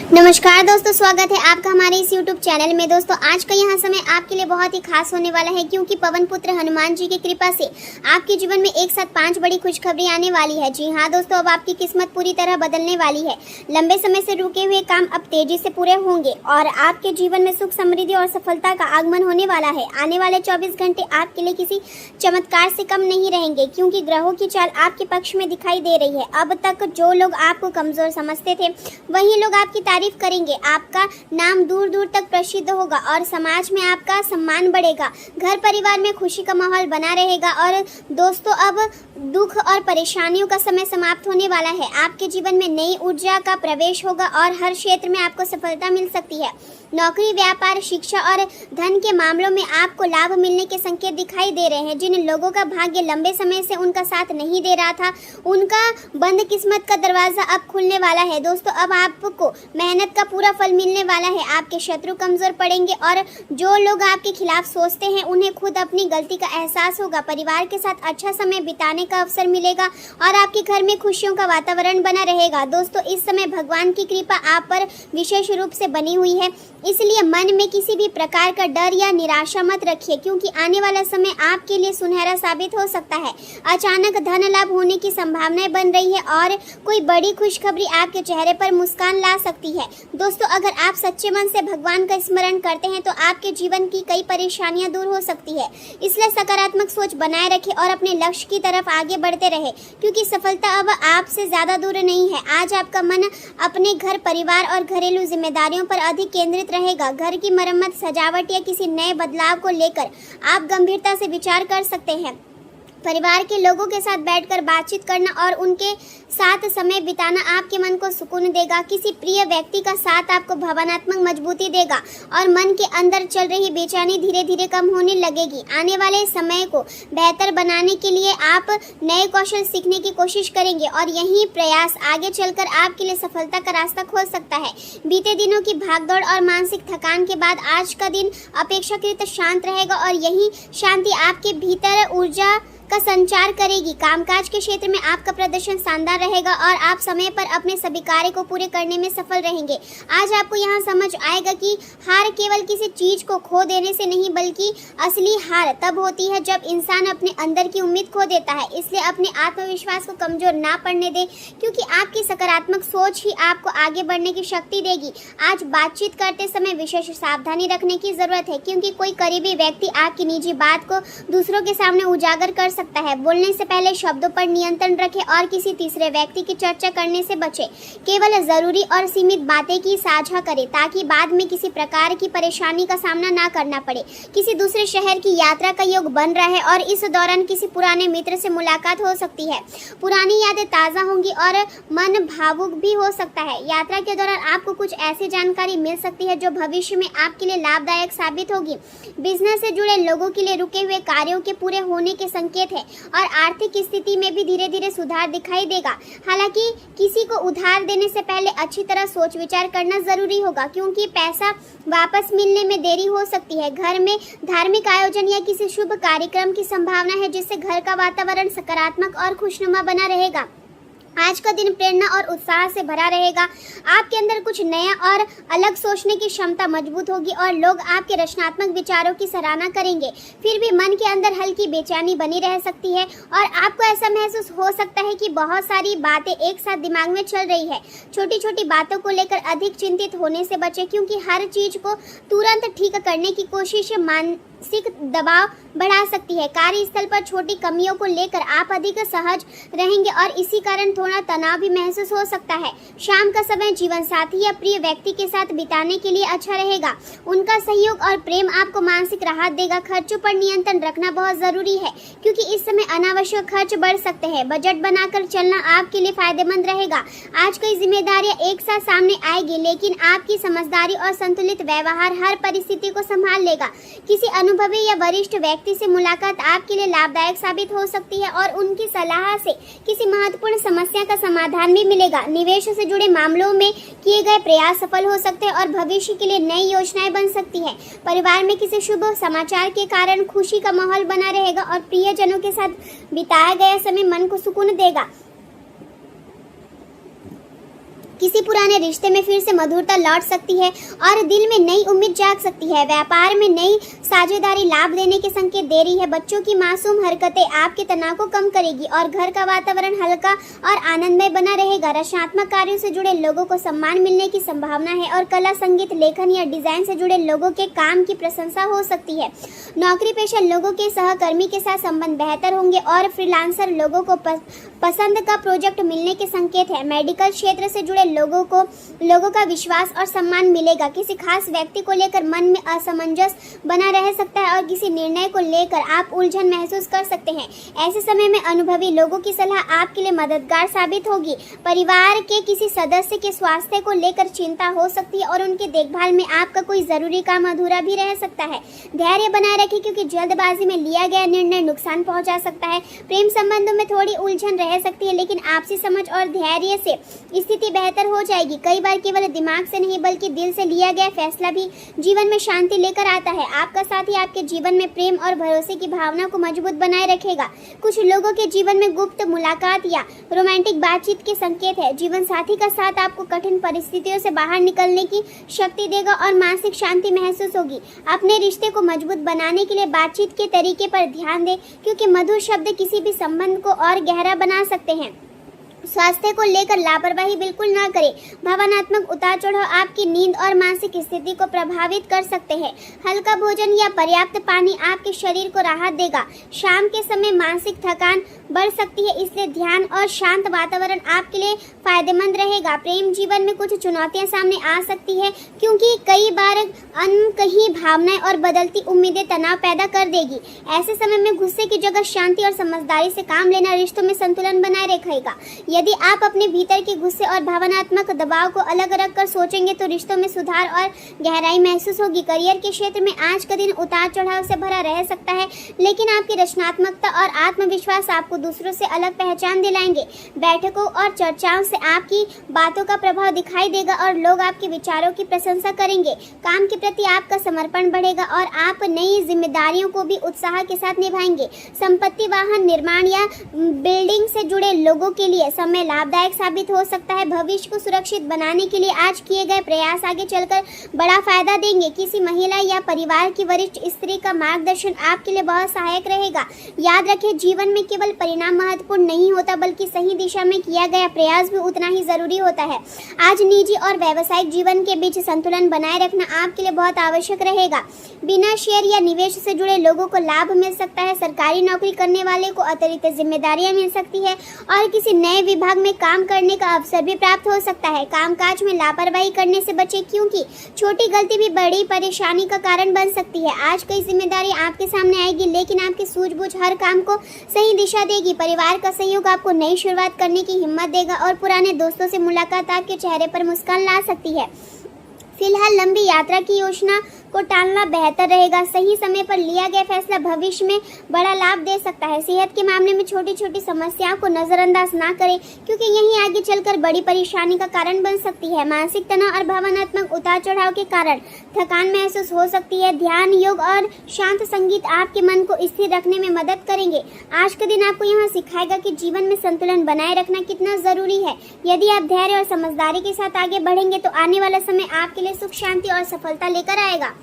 नमस्कार दोस्तों, स्वागत है आपका हमारे इस YouTube चैनल में। दोस्तों आज का यह समय आपके लिए बहुत ही खास होने वाला है, क्योंकि पवन पुत्र हनुमान जी की कृपा से आपके जीवन में एक साथ 5 बड़ी खुशखबरी आने वाली है। जी हाँ दोस्तों, अब आपकी किस्मत पूरी तरह बदलने वाली है। लंबे समय से रुके हुए काम अब तेजी से पूरे होंगे और आपके जीवन में सुख, समृद्धि और सफलता का आगमन होने वाला है। आने वाले 24 घंटे आपके लिए किसी चमत्कार से कम नहीं रहेंगे, क्योंकि ग्रहों की चाल आपके पक्ष में दिखाई दे रही है। अब तक जो लोग आपको कमजोर समझते थे, वही लोग आपकी तारीफ करेंगे। आपका नाम दूर दूर तक प्रसिद्ध होगा और समाज में आपका सम्मान बढ़ेगा। घर परिवार में खुशी का माहौल बना रहेगा। और दोस्तों, अब दुख और परेशानियों का समय समाप्त होने वाला है। आपके जीवन में नई ऊर्जा का प्रवेश होगा और हर क्षेत्र में आपको सफलता मिल सकती है। नौकरी, व्यापार, शिक्षा और धन के मामलों में आपको लाभ मिलने के संकेत दिखाई दे रहे हैं। जिन लोगों का भाग्य लंबे समय से उनका साथ नहीं दे रहा था, उनका बंद किस्मत का दरवाजा अब खुलने वाला है। दोस्तों, अब आपको मेहनत का पूरा फल मिलने वाला है। आपके शत्रु कमजोर पड़ेंगे और जो लोग आपके खिलाफ सोचते हैं, उन्हें खुद अपनी गलती का एहसास होगा। परिवार के साथ अच्छा समय बिताने का अवसर मिलेगा और आपके घर में खुशियों का वातावरण बना रहेगा। दोस्तों, इस समय भगवान की कृपा आप पर विशेष रूप से बनी हुई है, इसलिए मन में किसी भी प्रकार का डर या निराशा मत रखिए, क्योंकि आने वाला समय आपके लिए सुनहरा साबित हो सकता है। अचानक धन लाभ होने की संभावनाएं बन रही है और कोई बड़ी खुशखबरी आपके चेहरे पर मुस्कान ला सकती है। दोस्तों, अगर आप सच्चे मन से भगवान का स्मरण करते हैं तो आपके जीवन की कई परेशानियां दूर हो सकती है। इसलिए सकारात्मक सोच बनाए रखें और अपने लक्ष्य की तरफ आगे बढ़ते रहे, क्योंकि सफलता अब आपसे ज्यादा दूर नहीं है। आज आपका मन अपने घर, परिवार और घरेलू जिम्मेदारियों पर अधिक केंद्रित रहेगा। घर की मरम्मत, सजावट या किसी नए बदलाव को लेकर आप गंभीरता से विचार कर सकते हैं। परिवार के लोगों के साथ बैठकर बातचीत करना और उनके साथ समय बिताना आपके मन को सुकून देगा। किसी प्रिय व्यक्ति का साथ आपको भावनात्मक मजबूती देगा और मन के अंदर चल रही बेचैनी धीरे धीरे कम होने लगेगी। आने वाले समय को बेहतर बनाने के लिए आप नए कौशल सीखने की कोशिश करेंगे और यही प्रयास आगे चलकर आपके लिए सफलता का रास्ता खोल सकता है। बीते दिनों की भागदौड़ और मानसिक थकान के बाद आज का दिन अपेक्षाकृत शांत रहेगा और यही शांति आपके भीतर ऊर्जा का संचार करेगी। कामकाज के क्षेत्र में आपका प्रदर्शन शानदार रहेगा और आप समय पर अपने सभी कार्य को पूरे करने में सफल रहेंगे। आज आपको यहाँ समझ आएगा कि हार केवल किसी चीज को खो देने से नहीं, बल्कि असली हार तब होती है जब इंसान अपने अंदर की उम्मीद खो देता है। इसलिए अपने आत्मविश्वास को कमजोर ना पड़ने दे, क्योंकि आपकी सकारात्मक सोच ही आपको आगे बढ़ने की शक्ति देगी। आज बातचीत करते समय विशेष सावधानी रखने की जरूरत है, क्योंकि कोई करीबी व्यक्ति आपकी निजी बात को दूसरों के सामने उजागर कर सकता है। बोलने से पहले शब्दों पर नियंत्रण रखें और किसी तीसरे व्यक्ति की चर्चा करने से बचें। केवल जरूरी और सीमित बातें की साझा करें, ताकि बाद में किसी प्रकार की परेशानी का सामना ना करना पड़े। किसी दूसरे शहर की यात्रा का योग बन रहा है और इस दौरान किसी पुराने मित्र से मुलाकात हो सकती है। पुरानी यादें ताज़ा होंगी और मन भावुक भी हो सकता है। यात्रा के दौरान आपको कुछ ऐसी जानकारी मिल सकती है जो भविष्य में आपके लिए लाभदायक साबित होगी। बिजनेस से जुड़े लोगों के लिए रुके हुए कार्यों के पूरे होने के संकेत है और आर्थिक स्थिति में भी धीरे धीरे सुधार दिखाई देगा। हालांकि किसी को उधार देने से पहले अच्छी तरह सोच विचार करना जरूरी होगा, क्योंकि पैसा वापस मिलने में देरी हो सकती है। घर में धार्मिक आयोजन या किसी शुभ कार्यक्रम की संभावना है, जिससे घर का वातावरण सकारात्मक और खुशनुमा बना रहेगा। आज का दिन प्रेरणा और उत्साह से भरा रहेगा। आपके अंदर कुछ नया और अलग सोचने की क्षमता मजबूत होगी और लोग आपके रचनात्मक विचारों की सराहना करेंगे। फिर भी मन के अंदर हल्की बेचैनी बनी रह सकती है और आपको ऐसा महसूस हो सकता है कि बहुत सारी बातें एक साथ दिमाग में चल रही है। छोटी छोटी बातों को लेकर अधिक चिंतित होने से बचें, क्योंकि हर चीज को तुरंत ठीक करने की कोशिश मानसिक दबाव बढ़ा सकती है। कार्यस्थल पर छोटी कमियों को लेकर आप अधिक सहज रहेंगे और इसी कारण थोड़ा तनाव भी महसूस हो सकता है। शाम का समय जीवन साथी या प्रिय व्यक्ति के साथ बिताने के लिए अच्छा रहेगा। उनका सहयोग और प्रेम आपको मानसिक राहत देगा। खर्चों पर नियंत्रण रखना बहुत जरूरी है, क्योंकि इस समय अनावश्यक खर्च बढ़ सकते हैं। बजट बनाकर चलना आपके लिए फायदेमंद रहेगा। आज कई जिम्मेदारियां एक साथ सामने आएगी, लेकिन आपकी समझदारी और संतुलित व्यवहार हर परिस्थिति को संभाल लेगा। किसी अनुभवी या वरिष्ठ व्यक्ति से मुलाकात आपके लिए लाभदायक साबित हो सकती है और उनकी सलाह से किसी महत्वपूर्ण समस्या का समाधान भी मिलेगा। निवेश से जुड़े मामलों में किए गए प्रयास सफल हो सकते हैं और भविष्य के लिए नई योजनाएं बन सकती है। परिवार में किसी शुभ समाचार के कारण खुशी का माहौल बना रहेगा और प्रियजनों के साथ बिताया गया समय मन को सुकून देगा। किसी पुराने रिश्ते में फिर से मधुरता लौट सकती है और दिल में नई उम्मीद जाग सकती है। व्यापार में नई साझेदारी लाभ देने के संकेत दे रही है। बच्चों की मासूम हरकतें आपके तनाव को कम करेगी और घर का वातावरण हल्का और आनंदमय बना रहेगा। रचनात्मक कार्यों से जुड़े लोगों को सम्मान मिलने की संभावना है और कला, संगीत, लेखन या डिजाइन से जुड़े लोगों के काम की प्रशंसा हो सकती है। नौकरी पेशा लोगों के सहकर्मी के साथ संबंध बेहतर होंगे और फ्रीलांसर लोगों को पसंद का प्रोजेक्ट मिलने के संकेत है। मेडिकल क्षेत्र से जुड़े लोगों का विश्वास और सम्मान मिलेगा। किसी खास व्यक्ति को लेकर मन में असमंजस बना रह सकता है और किसी निर्णय को लेकर आप उलझन महसूस कर सकते हैं। ऐसे समय में अनुभवी लोगों की सलाह आपके लिए मददगार साबित होगी। परिवार के किसी सदस्य के स्वास्थ्य को लेकर चिंता हो सकती है और उनके देखभाल में आपका कोई जरूरी काम अधूरा भी रह सकता है। धैर्य बनाए रखें क्योंकि जल्दबाजी में लिया गया निर्णय नुकसान पहुंचा सकता है। प्रेम संबंधों में थोड़ी उलझन रह सकती है, लेकिन आपसी समझ और धैर्य से स्थिति बेहतर हो जाएगी। कई बार केवल दिमाग से नहीं बल्कि दिल से लिया गया फैसला भी जीवन में शांति लेकर आता है। आपका साथी आपके जीवन में प्रेम और भरोसे की भावना को मजबूत बनाए रखेगा। कुछ लोगों के जीवन में गुप्त मुलाकात या रोमांटिक बातचीत के संकेत है। जीवन साथी का साथ आपको कठिन परिस्थितियों से बाहर निकलने की शक्ति देगा और मानसिक शांति महसूस होगी। अपने रिश्ते को मजबूत बनाने के लिए बातचीत के तरीके पर ध्यान दें क्योंकि मधुर शब्द किसी भी संबंध को और गहरा बना सकते हैं। स्वास्थ्य को लेकर लापरवाही बिल्कुल ना करें। भावनात्मक उतार चढ़ाव आपकी नींद और मानसिक स्थिति को प्रभावित कर सकते हैं। हल्का भोजन या पर्याप्त पानी आपके शरीर को राहत देगा। शाम के समय मानसिक थकान बढ़ सकती है, इसलिए ध्यान और शांत वातावरण आपके लिए फायदेमंद रहेगा। प्रेम जीवन में कुछ चुनौतियां सामने आ सकती है क्योंकि कई बार अनकही भावनाएं और बदलती उम्मीदें तनाव पैदा कर देगी। ऐसे समय में गुस्से की जगह शांति और समझदारी से काम लेना रिश्तों में संतुलन बनाए रखेगा। यदि आप अपने भीतर के गुस्से और भावनात्मक दबाव को अलग रख कर सोचेंगे तो रिश्तों में सुधार और गहराई महसूस होगी। करियर के क्षेत्र में आज का दिन उतार चढ़ाव से भरा रह सकता है, लेकिन आपकी रचनात्मकता और आत्मविश्वास आपको दूसरों से अलग पहचान दिलाएंगे। बैठकों और चर्चाओं से आपकी बातों का प्रभाव दिखाई देगा और लोग आपके विचारों की प्रशंसा करेंगे। काम के प्रति आपका समर्पण बढ़ेगा और आप नई जिम्मेदारियों को भी उत्साह के साथ निभाएंगे। संपत्ति, वाहन, निर्माण या बिल्डिंग से जुड़े लोगों के लिए समय लाभदायक साबित हो सकता है। भविष्य को सुरक्षित बनाने के लिए आज किए गए प्रयास आगे चलकर बड़ा फायदा देंगे। किसी महिला या परिवार की वरिष्ठ स्त्री का मार्गदर्शन आपके लिए बहुत सहायक रहेगा। याद रखें, जीवन में केवल परिणाम महत्वपूर्ण नहीं होता बल्कि सही दिशा में किया गया प्रयास भी उतना ही जरूरी होता है। आज निजी और व्यावसायिक जीवन के बीच संतुलन बनाए रखना आपके लिए बहुत आवश्यक रहेगा। बिना शेयर या निवेश से जुड़े लोगों को लाभ मिल सकता है। सरकारी नौकरी करने वाले को अतिरिक्त जिम्मेदारियां मिल सकती है और किसी नए विभाग में काम करने का अवसर भी प्राप्त हो सकता है। कामकाज में लापरवाही करने से बचें क्योंकि छोटी गलती भी बड़ी परेशानी का कारण बन सकती है। आज कई जिम्मेदारी आपके सामने आएगी, लेकिन आपकी सूझबूझ हर काम को सही दिशा देगी। परिवार का सहयोग आपको नई शुरुआत करने की हिम्मत देगा और पुराने दोस्तों से मुलाकात आपके चेहरे पर मुस्कान ला सकती है। फिलहाल लंबी यात्रा की योजना को टालना बेहतर रहेगा। सही समय पर लिया गया फैसला भविष्य में बड़ा लाभ दे सकता है। सेहत के मामले में छोटी छोटी समस्याओं को नजरअंदाज ना करें क्योंकि यही आगे चलकर बड़ी परेशानी का कारण बन सकती है। मानसिक तनाव और भावनात्मक उतार चढ़ाव के कारण थकान महसूस हो सकती है। ध्यान, योग और शांत संगीत आपके मन को स्थिर रखने में मदद करेंगे। आज का दिन आपको यहाँ सिखाएगा कि जीवन में संतुलन बनाए रखना कितना जरूरी है। यदि आप धैर्य और समझदारी के साथ आगे बढ़ेंगे तो आने वाला समय आपके लिए सुख, शांति और सफलता लेकर आएगा।